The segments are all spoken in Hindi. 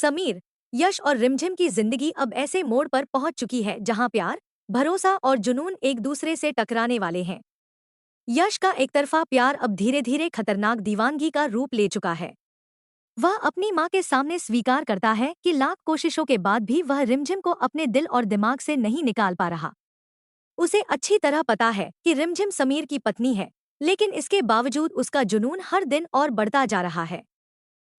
समीर, यश और रिमझिम की जिंदगी अब ऐसे मोड़ पर पहुंच चुकी है जहां प्यार, भरोसा और जुनून एक दूसरे से टकराने वाले हैं। यश का एकतरफा प्यार अब धीरे धीरे खतरनाक दीवानगी का रूप ले चुका है। वह अपनी मां के सामने स्वीकार करता है कि लाख कोशिशों के बाद भी वह रिमझिम को अपने दिल और दिमाग से नहीं निकाल पा रहा। उसे अच्छी तरह पता है कि रिमझिम समीर की पत्नी है, लेकिन इसके बावजूद उसका जुनून हर दिन और बढ़ता जा रहा है।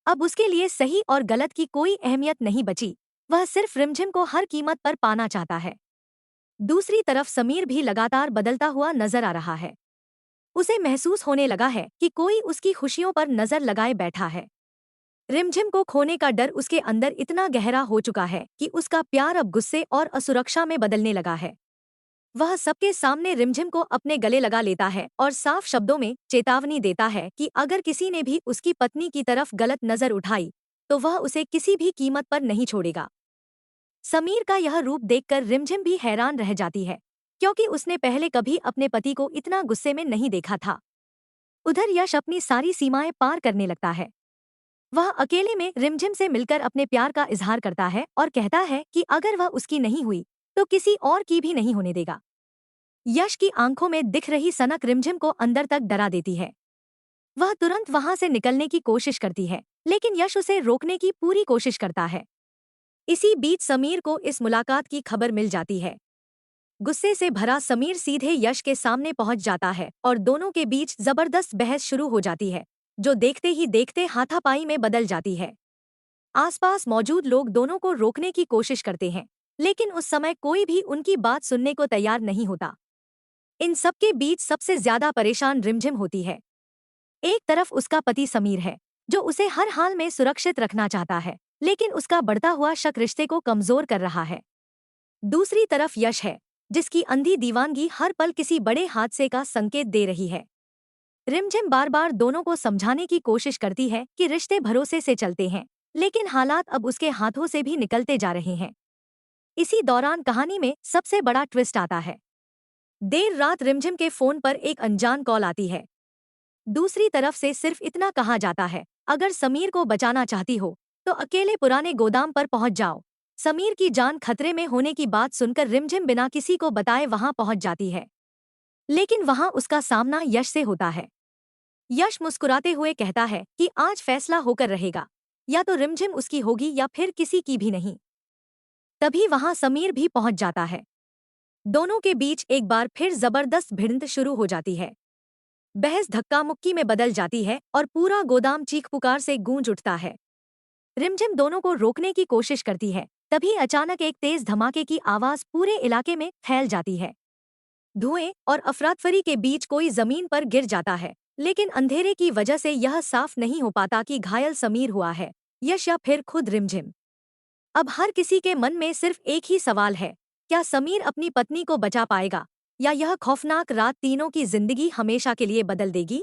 अब उसके लिए सही और गलत की कोई अहमियत नहीं बची, वह सिर्फ रिमझिम को हर कीमत पर पाना चाहता है। दूसरी तरफ समीर भी लगातार बदलता हुआ नजर आ रहा है। उसे महसूस होने लगा है कि कोई उसकी खुशियों पर नजर लगाए बैठा है। रिमझिम को खोने का डर उसके अंदर इतना गहरा हो चुका है कि उसका प्यार अब गुस्से और असुरक्षा में बदलने लगा है। वह सबके सामने रिमझिम को अपने गले लगा लेता है और साफ शब्दों में चेतावनी देता है कि अगर किसी ने भी उसकी पत्नी की तरफ गलत नजर उठाई तो वह उसे किसी भी कीमत पर नहीं छोड़ेगा। समीर का यह रूप देखकर रिमझिम भी हैरान रह जाती है, क्योंकि उसने पहले कभी अपने पति को इतना गुस्से में नहीं देखा था। उधर यश अपनी सारी सीमाएं पार करने लगता है। वह अकेले में रिमझिम से मिलकर अपने प्यार का इजहार करता है और कहता है कि अगर वह उसकी नहीं हुई तो किसी और की भी नहीं होने देगा। यश की आंखों में दिख रही सनक रिमझिम को अंदर तक डरा देती है। वह तुरंत वहां से निकलने की कोशिश करती है, लेकिन यश उसे रोकने की पूरी कोशिश करता है। इसी बीच समीर को इस मुलाकात की खबर मिल जाती है। गुस्से से भरा समीर सीधे यश के सामने पहुंच जाता है और दोनों के बीच जबरदस्त बहस शुरू हो जाती है, जो देखते ही देखते हाथापाई में बदल जाती है। आसपास मौजूद लोग दोनों को रोकने की कोशिश करते हैं, लेकिन उस समय कोई भी उनकी बात सुनने को तैयार नहीं होता। इन सबके बीच सबसे ज्यादा परेशान रिमझिम होती है। एक तरफ उसका पति समीर है, जो उसे हर हाल में सुरक्षित रखना चाहता है, लेकिन उसका बढ़ता हुआ शक रिश्ते को कमजोर कर रहा है। दूसरी तरफ यश है, जिसकी अंधी दीवानगी हर पल किसी बड़े हादसे का संकेत दे रही है। रिमझिम बार बार दोनों को समझाने की कोशिश करती है कि रिश्ते भरोसे से चलते हैं, लेकिन हालात अब उसके हाथों से भी निकलते जा रहे हैं। इसी दौरान कहानी में सबसे बड़ा ट्विस्ट आता है। देर रात रिमझिम के फोन पर एक अनजान कॉल आती है। दूसरी तरफ से सिर्फ इतना कहा जाता है, अगर समीर को बचाना चाहती हो तो अकेले पुराने गोदाम पर पहुंच जाओ। समीर की जान खतरे में होने की बात सुनकर रिमझिम बिना किसी को बताए वहां पहुंच जाती है, लेकिन वहां उसका सामना यश से होता है। यश मुस्कुराते हुए कहता है कि आज फैसला होकर रहेगा, या तो रिमझिम उसकी होगी या फिर किसी की भी नहीं। तभी वहां समीर भी पहुंच जाता है। दोनों के बीच एक बार फिर जबरदस्त भिड़ंत शुरू हो जाती है। बहस धक्का मुक्की में बदल जाती है और पूरा गोदाम चीख पुकार से गूंज उठता है। रिमझिम दोनों को रोकने की कोशिश करती है, तभी अचानक एक तेज धमाके की आवाज पूरे इलाके में फैल जाती है। धुएं और अफरातफरी के बीच कोई जमीन पर गिर जाता है, लेकिन अंधेरे की वजह से यह साफ नहीं हो पाता कि घायल समीर हुआ है, यश या फिर खुद रिमझिम। अब हर किसी के मन में सिर्फ एक ही सवाल है, क्या समीर अपनी पत्नी को बचा पाएगा, या यह खौफनाक रात तीनों की जिंदगी हमेशा के लिए बदल देगी।